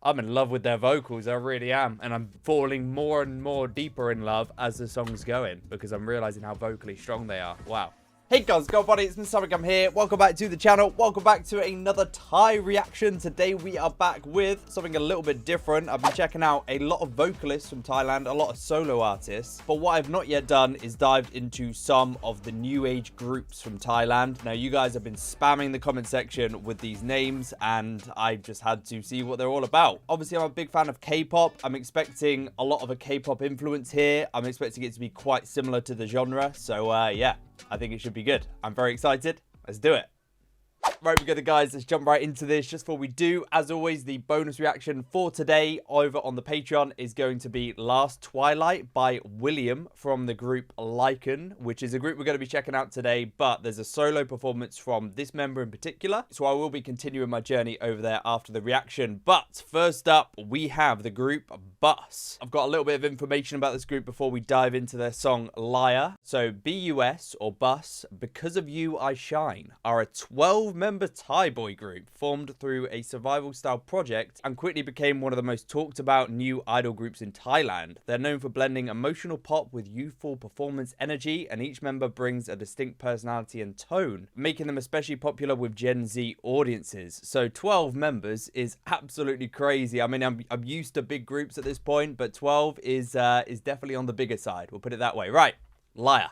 I'm in love with their vocals. I really am. And I'm falling more and more deeper in love as the song's going because I'm realizing how vocally strong they are. Wow. Hey guys, go buddy, it's MrSammyCam here. Welcome back to the channel. Welcome back to another Thai reaction. Today we are back with something a little bit different. I've been checking out a lot of vocalists from Thailand, a lot of solo artists. But what I've not yet done is dived into some of the new age groups from Thailand. Now you guys have been spamming the comment section with these names and I just had to see what they're all about. Obviously I'm a big fan of K-pop. I'm expecting a lot of a K-pop influence here. I'm expecting it to be quite similar to the genre. So yeah. I think it should be good. I'm very excited. Let's do it. Right, we go, guys. Let's jump right into this. Just before we do, as always, the bonus reaction for today over on the Patreon is going to be Last Twilight by William from the group LYKN, which is a group we're going to be checking out today, but there's a solo performance from this member in particular, so I will be continuing my journey over there after the reaction. But first up, we have the group Bus. I've got a little bit of information about this group before we dive into their song Liar. So BUS, or Bus, Because of You I Shine, are a 12-member Thai boy group formed through a survival style project and quickly became one of the most talked about new idol groups in Thailand. They're known for blending emotional pop with youthful performance energy, and each member brings a distinct personality and tone, making them especially popular with Gen Z audiences. So 12 members is absolutely crazy. I mean, I'm used to big groups at this point, but 12 is definitely on the bigger side. We'll put it that way. Right, Liar.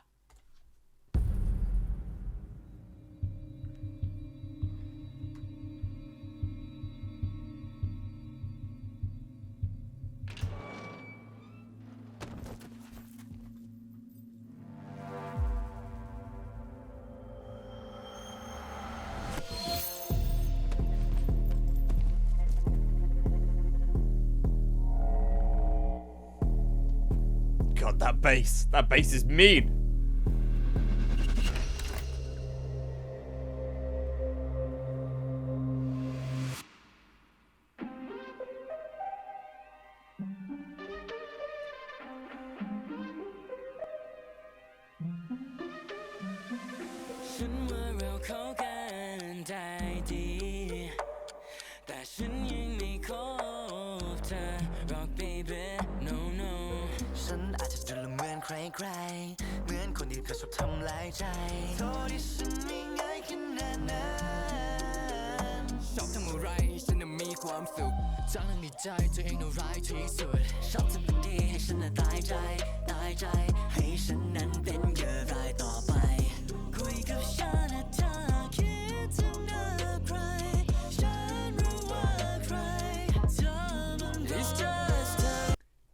God, that bass is mean.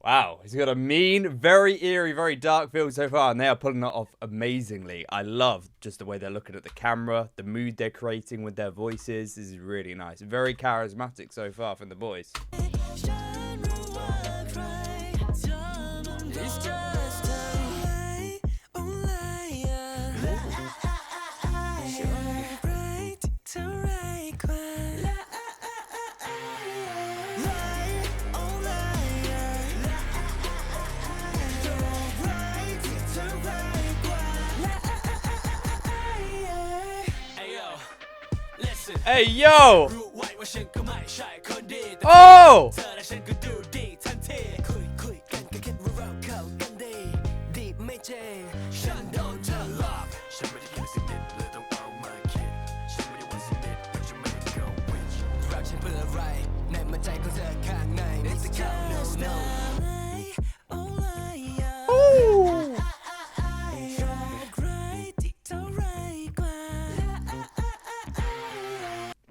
Wow, he's got a mean, very eerie, very dark feel so far, and they are pulling that off amazingly. I love just the way they're looking at the camera, the mood they're creating with their voices. This is really nice. Very charismatic so far from the boys. Hey, yo! Oh!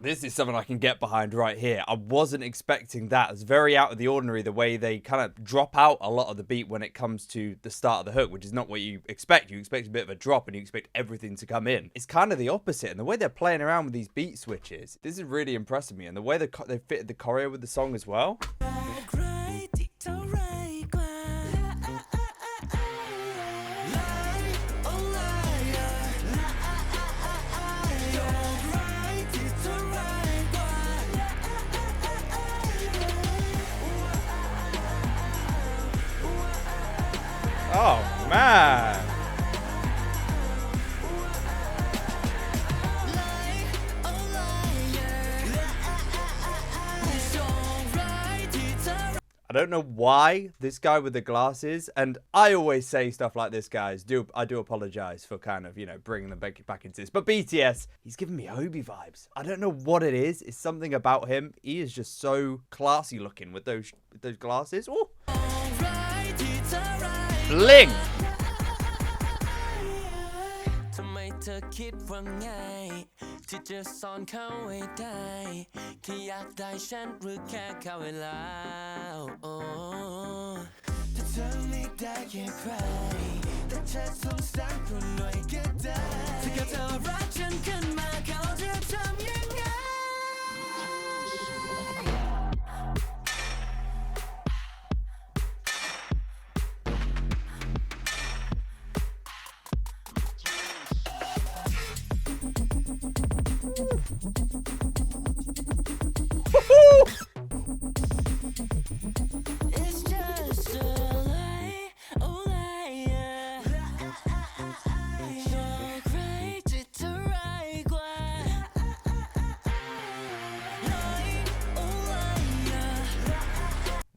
This is something I can get behind right here. I wasn't expecting that. It's very out of the ordinary, the way they kind of drop out a lot of the beat when it comes to the start of the hook, which is not what you expect. You expect a bit of a drop and you expect everything to come in. It's kind of the opposite. And the way they're playing around with these beat switches, this is really impressing me. And the way they fitted the choreo with the song as well. Oh, man. I don't know why this guy with the glasses, and I always say stuff like this, guys. I do apologize for kind of, you know, bringing them back into this. But BTS, he's giving me Hobie vibes. I don't know what it is. It's something about him. He is just so classy looking with those glasses. Oh, bling.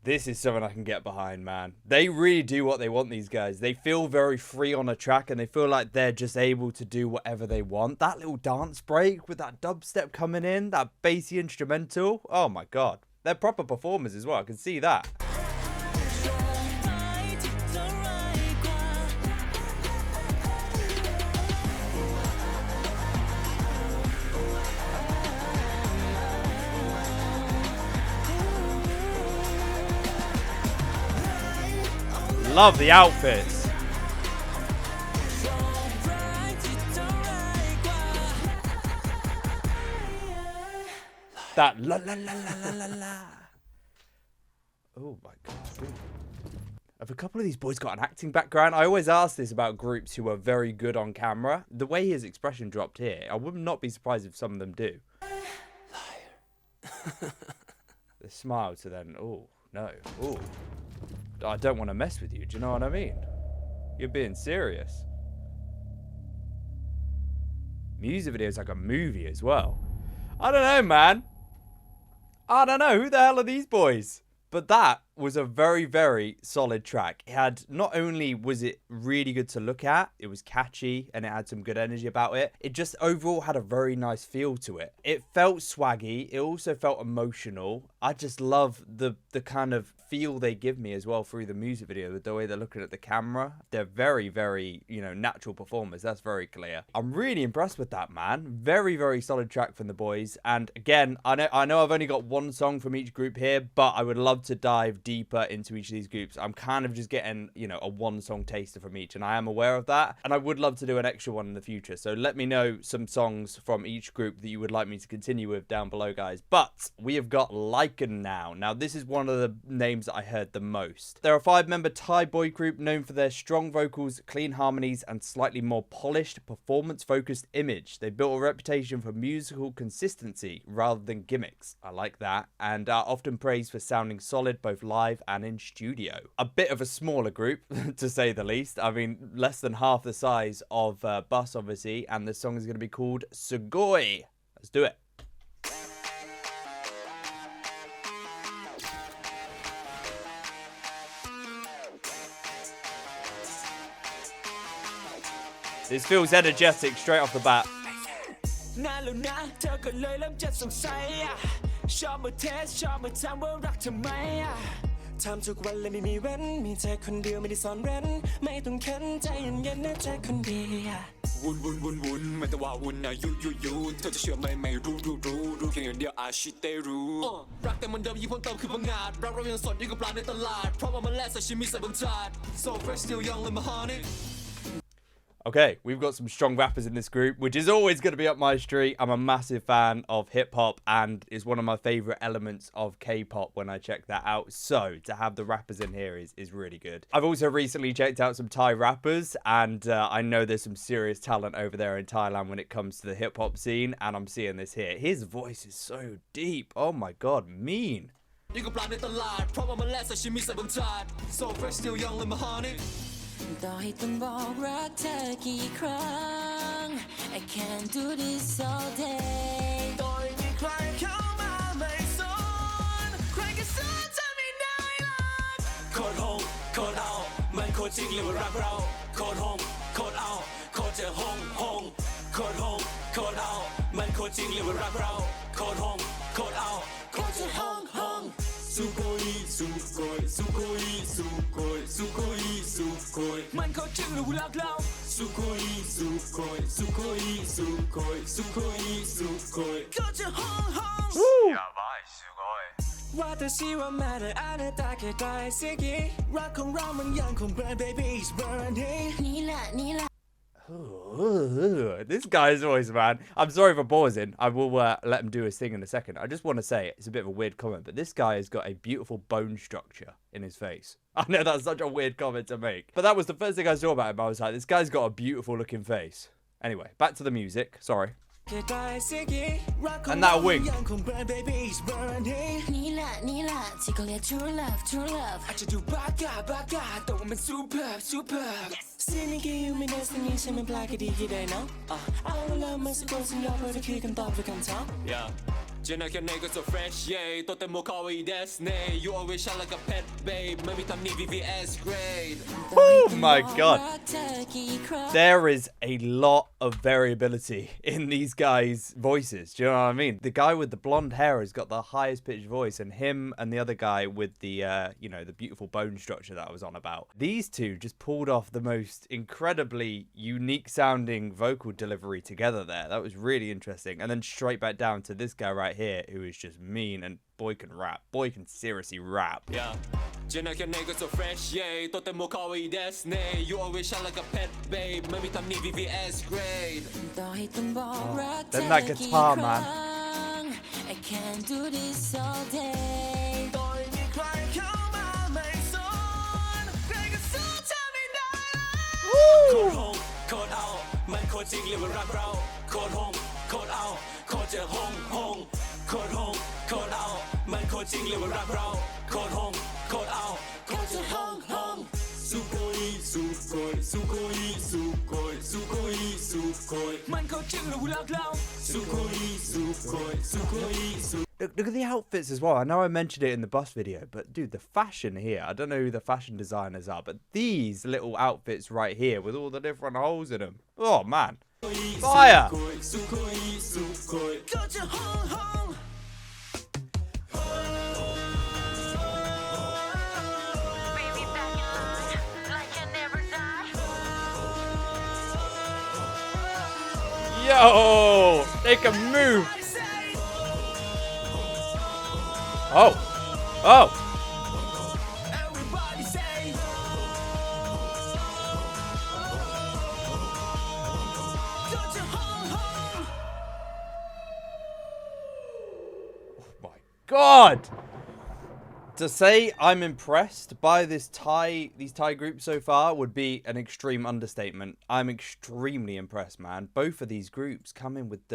This is something I can get behind, man. They really do what they want, these guys. They feel very free on a track, and they feel like they're just able to do whatever they want. That little dance break with that dubstep coming in, that bassy instrumental. Oh my god. They're proper performers as well. I can see that. Love the outfits. That la la la la la la la. Oh my god. Have a couple of these boys got an acting background? I always ask this about groups who are very good on camera. The way his expression dropped here, I would not be surprised if some of them do. Liar. The smile to then, oh no, oh. I don't want to mess with you. Do you know what I mean? You're being serious. Music video is like a movie as well. I don't know, man. I don't know. Who the hell are these boys? But that was a very, very solid track. It had, not only was it really good to look at, it was catchy and it had some good energy about it. It just overall had a very nice feel to it. It felt swaggy. It also felt emotional. I just love the kind of feel they give me as well through the music video, the way they're looking at the camera. They're very, very, you know, natural performers. That's very clear. I'm really impressed with that, man. Very, very solid track from the boys. And again, I know I've only got one song from each group here, but I would love to dive deeper into each of these groups. I'm kind of just getting, you know, a one song taster from each, and I am aware of that. And I would love to do an extra one in the future. So let me know some songs from each group that you would like me to continue with down below, guys. But we have got LYKN now. Now, this is one of the names that I heard the most. They're a 5-member Thai boy group known for their strong vocals, clean harmonies, and slightly more polished, performance-focused image. They built a reputation for musical consistency rather than gimmicks. I like that. And are often praised for sounding solid both live and in studio. A bit of a smaller group, to say the least. I mean, less than half the size of Bus, obviously. And the song is going to be called Sugoi. Let's do it. This feels energetic straight off the bat. Okay, we've got some strong rappers in this group, which is always going to be up my street. I'm a massive fan of hip-hop and is one of my favorite elements of K-pop when I check that out. So, to have the rappers in here is really good. I've also recently checked out some Thai rappers, and I know there's some serious talent over there in Thailand when it comes to the hip-hop scene, and I'm seeing this here. His voice is so deep. Oh my god, mean. I can't do this all day. ดหงโคตรเอามันโคตรจริงหรือว่ารักเราโคตรหงโคตรเอาโคตรจะหงโคตรหงโคตรเอามันโคตรจริงหรือว่ารักเราโคตรหงโคตรเอาโคตรจะหงสุโกยสุโกยสุโกยสุโกยสุโกยสุโกยมันโคตรจริงหรือว่ารักเราสุโกยสุโกยสุโกยสุโกยสุโกยสุโกยโคตรจะหงอย่าไปสุโกยว่าแต่ชีว่าแม้แต่อาณาตาแค่ได้เสียกี่รักของเรามันยังคง burn baby is burning นี่แหละนี่แหละ This guy's voice, man. I'm sorry for pausing. I will let him do his thing in a second. I just want to say it's a bit of a weird comment, but this guy has got a beautiful bone structure in his face. I know that's such a weird comment to make, but that was the first thing I saw about him. I was like, this guy's got a beautiful looking face. Anyway, back to the music. Sorry. And that wig. นี่แหละนี่แหละที่เขาเรียก true love true love อาจจะดูบ้ากาแต่ว่ามัน super super สิ่งนี้ก็อยู่ไม่ได้สิ่งนี้ฉันมันแปลกก็ดีกี่ได้เนาะเอาละมันสะกดสัญญาเพื่อจะคือคำตอบด้วยคำถาม yeah เจนแค่ไหนก็ so fresh yeah ตัวเต็มโมคาวอีเดสเน่ you always shine like a pet babe ไม่มีตำหนิ VVS grade Oh my god. There is a lot of variability in these guys' voices. Do you know what I mean? The guy with the blonde hair has got the highest pitched voice, and him and the other guy with the, the beautiful bone structure that I was on about. These two just pulled off the most incredibly unique sounding vocal delivery together there. That was really interesting. And then straight back down to this guy right here, who is just mean, and boy can rap. Boy can seriously rap. Yeah. So fresh, yeah. You always shine like a pet babe. VVS grade. Then that guitar, man. I can't do this all day. Look at the outfits as well. I know I mentioned it in the bus video, but dude, the fashion here, I don't know who the fashion designers are, but these little outfits right here with all the different holes in them. Oh man. Fire! Yo! They can move! Oh! Oh! Oh my god! To say I'm impressed by these Thai groups so far would be an extreme understatement. I'm extremely impressed, man. Both of these groups come in with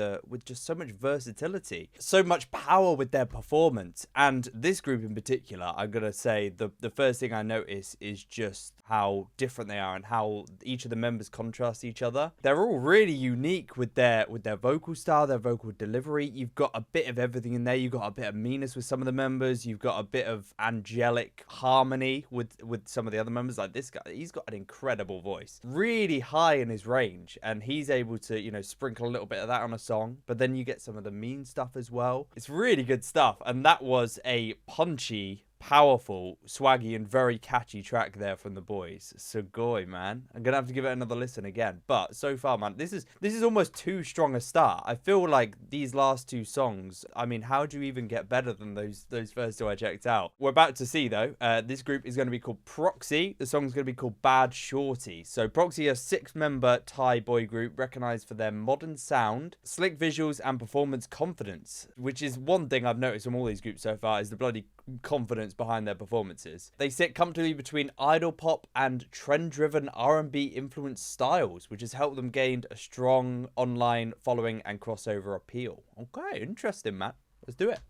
just so much versatility, so much power with their performance. And this group in particular, I'm gonna say the first thing I notice is just how different they are and how each of the members contrast each other. They're all really unique with their vocal style, their vocal delivery. You've got a bit of everything in there. You've got a bit of meanness with some of the members. You've got a bit of angelic harmony with some of the other members. Like this guy, he's got an incredible voice, really high in his range, and he's able to, you know, sprinkle a little bit of that on a song, but then you get some of the mean stuff as well. It's really good stuff, and that was a punchy, powerful, swaggy, and very catchy track there from the boys. Sugoi, man. I'm gonna have to give it another listen again, but so far, man, this is almost too strong a start. I feel like these last two songs, I mean, how do you even get better than those first two I checked out? We're about to see though. This group is going to be called PROXIE. The song's going to be called Bad Shawty. So PROXIE, a 6-member Thai boy group recognized for their modern sound, slick visuals, and performance confidence, which is one thing I've noticed from all these groups so far, is the bloody confidence behind their performances. They sit comfortably between idol pop and trend-driven R&B influenced styles, which has helped them gain a strong online following and crossover appeal. Okay, interesting, Matt. Let's do it.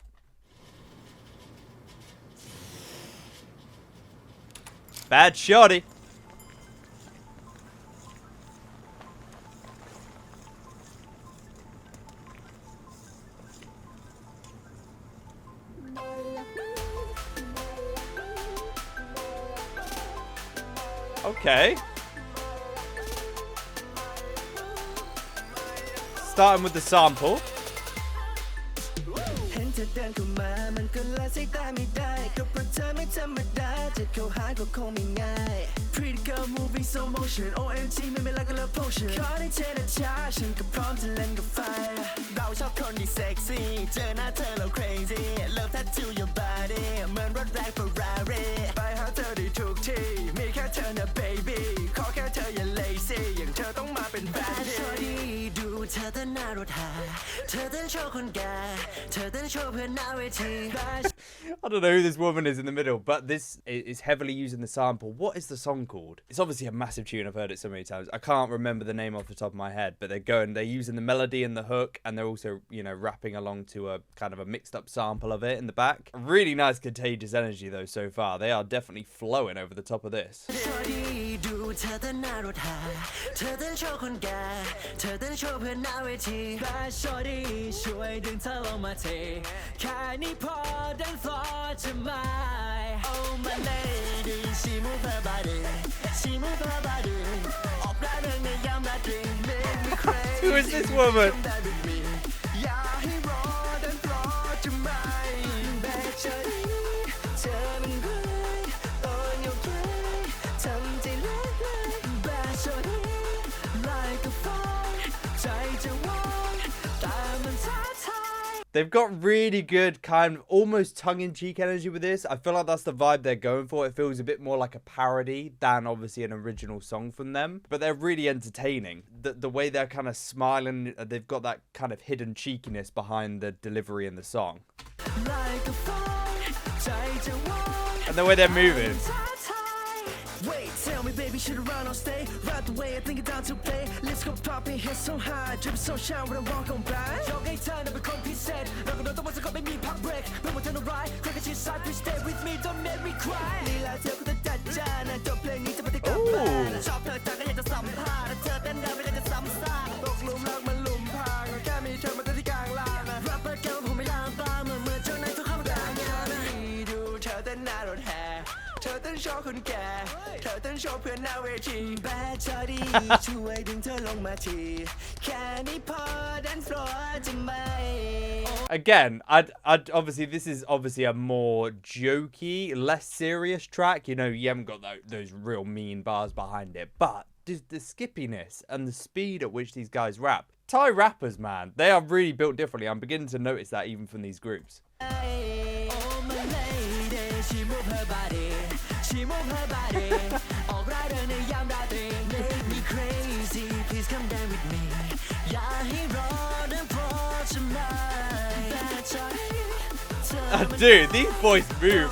Bad Shawty. Okay. Starting with the sample. Pretty girl moving slow motion OMG ไม่เป็นไรก็เลิฟ potion ขอได้เทนะช้าฉันก็พร้อมจะเล่นกับไฟเราชอบคนที่เซ็กซี่เจอหน้าเธอเรา crazy love tattoo your body เหมือนรถแรง Ferrari ไปหาเธอได้ทุกที่มีแค่เธอนะ baby ขอแค่เธออย่า lazy อย่างเธอต้องมาเป็น bad shawty ดูเธอเต้นหน้ารถหาเธอเต้นโชว์คนแก่เธอเต้นโชว์เพื่อนหน้าเวที I don't know who this woman is in the middle, but this is heavily using the sample. What is the song called? It's obviously a massive tune. I've heard it so many times. I can't remember the name off the top of my head, but they're using the melody and the hook, and they're also, you know, rapping along to a kind of a mixed up sample of it in the back. Really nice, contagious energy though so far. They are definitely flowing over the top of this. Oh my lady, she move her body, she move her body. Who is this woman? They've got really good kind of almost tongue-in-cheek energy with this. I feel like that's the vibe they're going for. It feels a bit more like a parody than obviously an original song from them. But they're really entertaining. The way they're kind of smiling, they've got that kind of hidden cheekiness behind the delivery in the song. And the way they're moving. Wait, tell me, baby, should I run or stay? Right the way I think it's down to play. Let's go popping, head so high, dripping so shine when I walk on by. Your gay turn up a complete set. Not gonna know what's gonna make me pop break. No more turn to right, quick as you side, please stay with me, don't make me cry. Lila, tell me the Dajana, don't play me to put the gun. Shop her, tuck her, hit the some hard. Turn them down, we let the some side. Dog loom, log, my loom, pang. Can't me turn my dirty gang line. Rapper, girl, who me down, bomb, and we're trying to come down. Do tell the narrow hair. เธอเต้นโชว์คนแก่เธอเต้นโชว์เพื่อนหน้าเวที Bad Shawty ช่วยดึงเธอลงมาทีแค่นี้พอ dance floor จะไม่ Again, I'd obviously this is obviously a more jokey, less serious track. You know, you haven't got those real mean bars behind it, but just the skippiness and the speed at which these guys rap. Thai rappers, man, they are really built differently. I'm beginning to notice that even from these groups. She move her body, she move her body. All right, and a young daddy make me crazy. Please come down with me. Yeah, he rode and brought to mine. Dude, these boys move.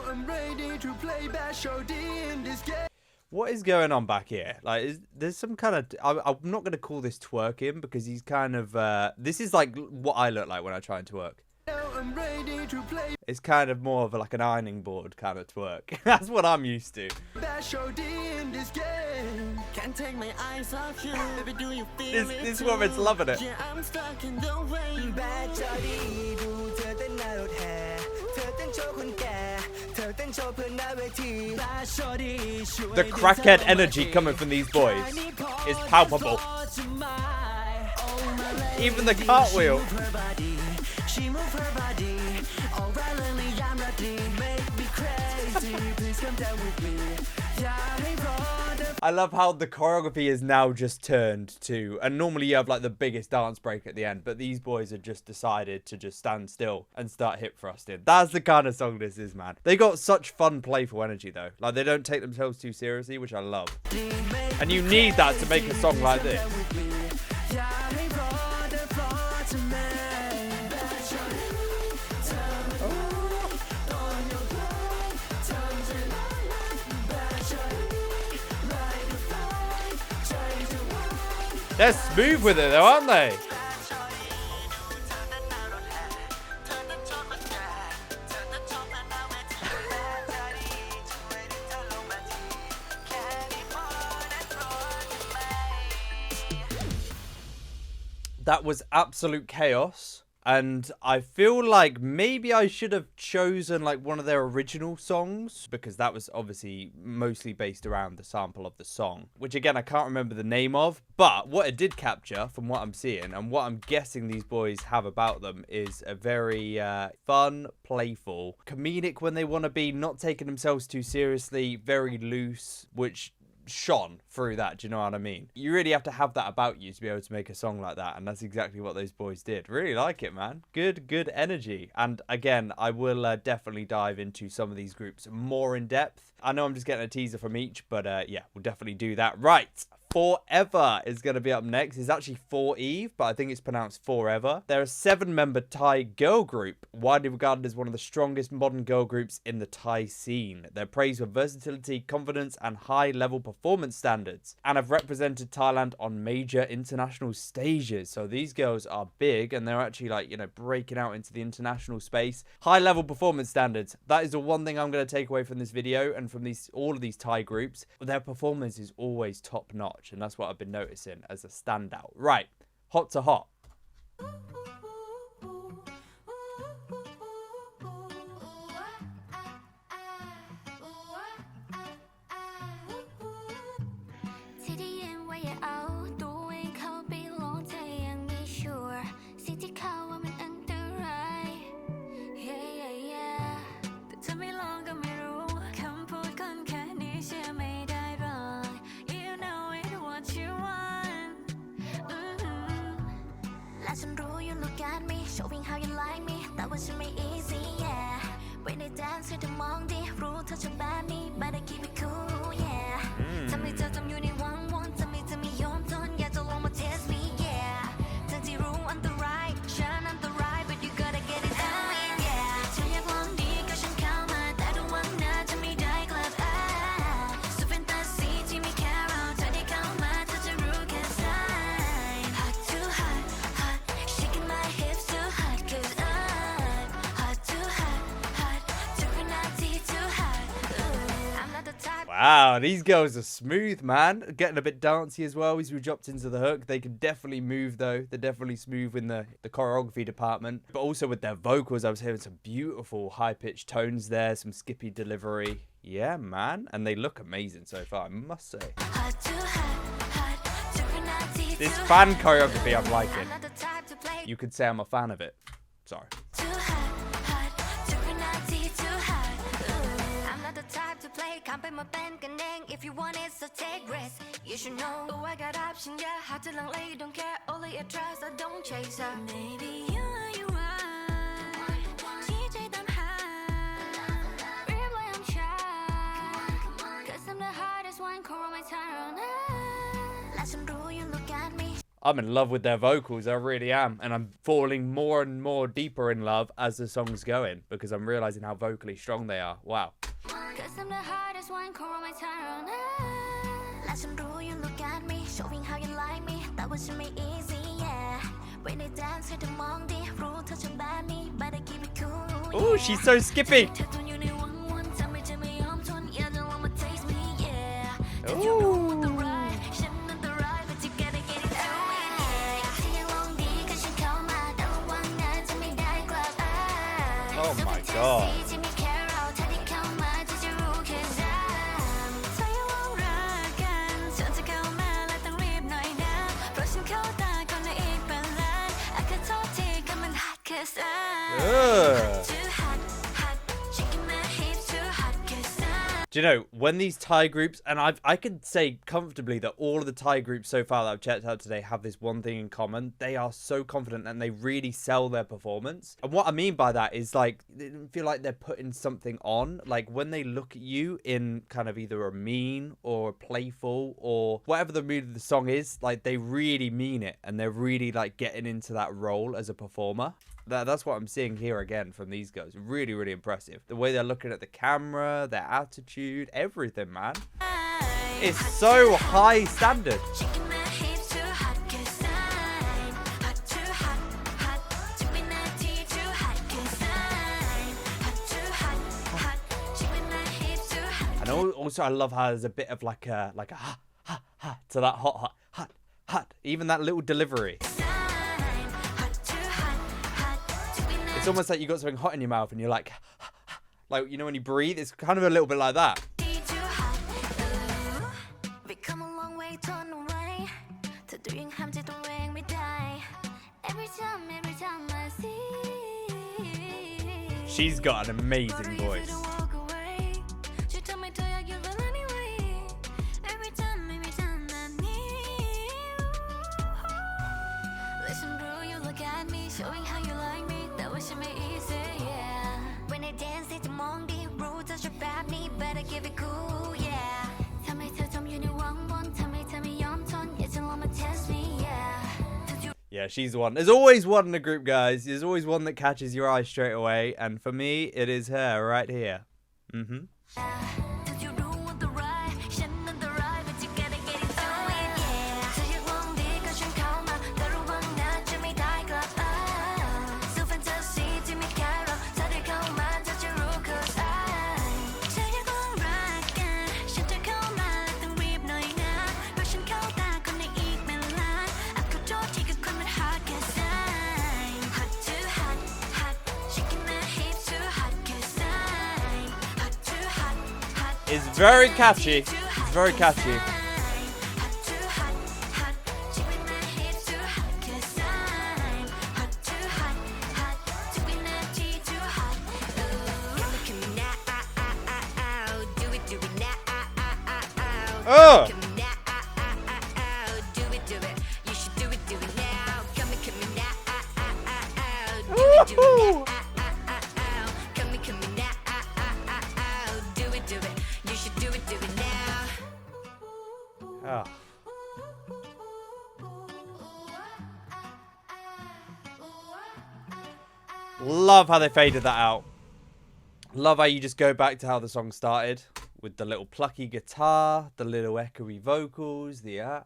I'm ready to play bad Shawty in this game. What is going on back here? Like, there's some kind of... I'm not going to call this twerking because he's kind of... this is like what I look like when I try and twerk. I'm ready to play. It's kind of more of like an ironing board kind of twerk. That's what I'm used to. Bad Shawty in this game. Can't take my eyes off you. Baby, do you feel it? This woman's loving it. Yeah, I'm stuck in the rain. Bad Shawty ดูเธอเต้นหน้ารถแห่เธอเต้นโชว์คนแก่เธอเต้นโชว์เพื่อนหน้าเวที Bad Shawty ช่วย The crackhead energy coming from these boys is palpable. Even the cartwheel. She move her body, all right, I'm ready, make me crazy, please come down with me. I love how the choreography is now just turned to, and normally you have like the biggest dance break at the end, but these boys have just decided to just stand still and start hip thrusting. That's the kind of song this is, man. They got such fun, playful energy though. Like, they don't take themselves too seriously, which I love. And you need that to make a song like this. They're smooth with it though, aren't they? That was absolute chaos. And I feel like maybe I should have chosen like one of their original songs, because that was obviously mostly based around the sample of the song, which again, I can't remember the name of. But what it did capture from what I'm seeing and what I'm guessing these boys have about them is a very fun, playful, comedic when they want to be, not taking themselves too seriously, very loose, which shone through that. Do you know what I mean? You really have to have that about you to be able to make a song like that, and that's exactly what those boys did. Really like it, man. Good energy. And again, I will definitely dive into some of these groups more in depth. I know I'm just getting a teaser from each, but yeah, we'll definitely do that. Right, Forever is going to be up next. It's actually For Eve, but I think it's pronounced Forever. They're a 7-member Thai girl group, widely regarded as one of the strongest modern girl groups in the Thai scene. They're praised for versatility, confidence, and high-level performance standards, and have represented Thailand on major international stages. So these girls are big, and they're actually, like, you know, breaking out into the international space. High-level performance standards. That is the one thing I'm going to take away from this video and from all of these Thai groups. Their performance is always top-notch. And that's what I've been noticing as a standout. Right, hot to hot. Showing how you like me, that was me easy, yeah. When they dance with the Monday, rule touch your body, but I keep it cool, yeah. Tell me, you need one, tell me, you're done, yeah, don't want to test me, yeah. Tell the rule on the right, shine on the right, but you gotta get it done, yeah. Tell you one day, cause you count my, that don't want to tell me die club, so fantasy, Jimmy Carroll, tell you count my, touch the rule, cause I'm hot too hot, shaking my hips. Wow, these girls are smooth, man. Getting a bit dancey as well as we dropped into the hook. They can definitely move, though. They're definitely smooth in the choreography department. But also with their vocals, I was hearing some beautiful high-pitched tones there, some skippy delivery. Yeah, man. And they look amazing so far, I must say. This fan choreography I'm liking. You could say I'm a fan of it. Sorry. If you want it, so take risks. You should know. Oh, I got options, yeah. How to long lay, don't care. Only attract, so don't chase her. Maybe you are. DJ them high. Real boy, I'm shy. Cause I'm the hardest one, call my turn. Listen, do you look at me? I'm in love with their vocals, I really am. And I'm falling more and more deeper in love as the song's going, because I'm realizing how vocally strong they are. Wow. Cause I'm the hardest one, call my turn. Listen, do you look at me, showing how you like me, that was me easy, yeah. When they dance with the Monday, rule touch your body, but I keep it cool. Oh, she's so skippy. Oh my god. Do you know, when these Thai groups, and I can say comfortably that all of the Thai groups so far that I've checked out today have this one thing in common. They are so confident and they really sell their performance. And what I mean by that is, like, they feel like they're putting something on. Like, when they look at you in kind of either a mean or a playful or whatever the mood of the song is, like, they really mean it. And they're really, like, getting into that role as a performer. That's what I'm seeing here again from these guys. Really, really impressive. The way they're looking at the camera, their attitude, everything, man. It's so high standard. And also I love how there's a bit of like a ha, ha, ha to that hot. Even that little delivery. It's almost like you got something hot in your mouth and you're like, you know when you breathe? It's kind of a little bit like that. She's got an amazing voice. Yeah, she's the one. There's always one in the group, guys. There's always one that catches your eye straight away. And for me, it is her right here. Mm-hmm. It's very catchy. It's very catchy. Oh! Woohoo! Oh. Love how they faded that out. Love how you just go back to how the song started with the little plucky guitar, the little echoey vocals, the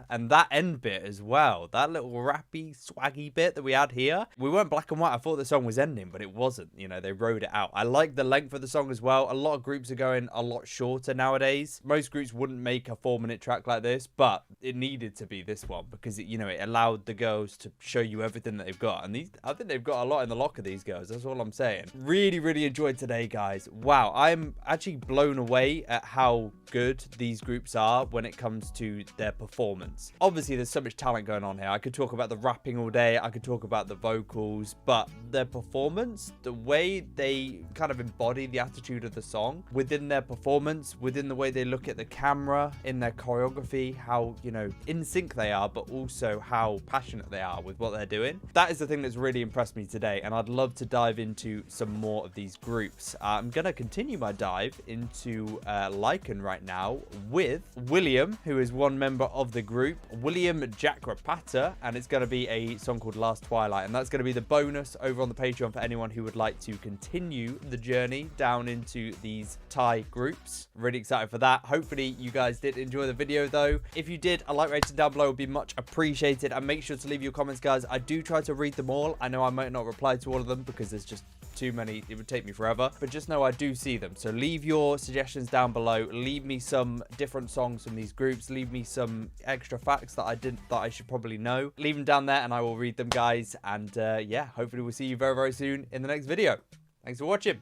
and that end bit as well. That little rappy, swaggy bit that we had here. We weren't black and white. I thought the song was ending, but it wasn't. You know, they wrote it out. I like the length of the song as well. A lot of groups are going a lot shorter nowadays. Most groups wouldn't make a 4-minute track like this, but it needed to be this one because it, you know, it allowed the girls to show you everything that they've got. And these, I think they've got a lot in the locker, these girls. That's all I'm saying. Really, really enjoyed today, guys. Wow, I'm actually blown away at how good these groups are when it comes to their performance. Obviously, there's so much talent going on here. I could talk about the rapping all day. I could talk about the vocals, but their performance, the way they kind of embody the attitude of the song within their performance, within the way they look at the camera, in their choreography, how, you know, in sync they are, but also how passionate they are with what they're doing. That is the thing that's really impressed me today, and I'd love to dive into some more of these groups. I'm going to continue my dive into LYKN right now with William, who is one member of the group, William Jakrapata, and it's going to be a song called Last Twilight, and that's going to be the bonus over on the Patreon for anyone who would like to continue the journey down into these Thai groups. Really excited for that. Hopefully you guys did enjoy the video though. If you did, a like rating down below would be much appreciated, and make sure to leave your comments, guys. I do try to read them all. I know I might not reply to all of them because there's just too many. It would take me forever, but just know I do see them. So leave your suggestions down below. Leave me some different songs from these groups. Leave me some extra facts that I should probably know. Leave them down there and I will read them, guys. And yeah, hopefully we'll see you very, very soon in the next video. Thanks for watching.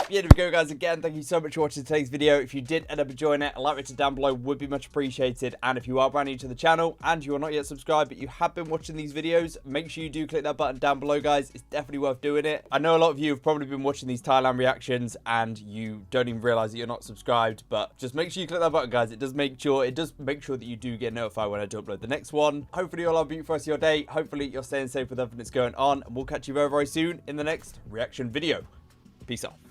Yeah, there we go, guys. Again, thank you so much for watching today's video. If you did end up enjoying it, a like rating down below would be much appreciated. And if you are brand new to the channel and you are not yet subscribed, but you have been watching these videos, make sure you do click that button down below, guys. It's definitely worth doing it. I know a lot of you have probably been watching these Thailand reactions and you don't even realize that you're not subscribed, but just make sure you click that button, guys. It does make sure that you do get notified when I do upload the next one. Hopefully you'll have a beautiful rest of your day. Hopefully you're staying safe with everything that's going on, and we'll catch you very, very soon in the next reaction video. Peace out.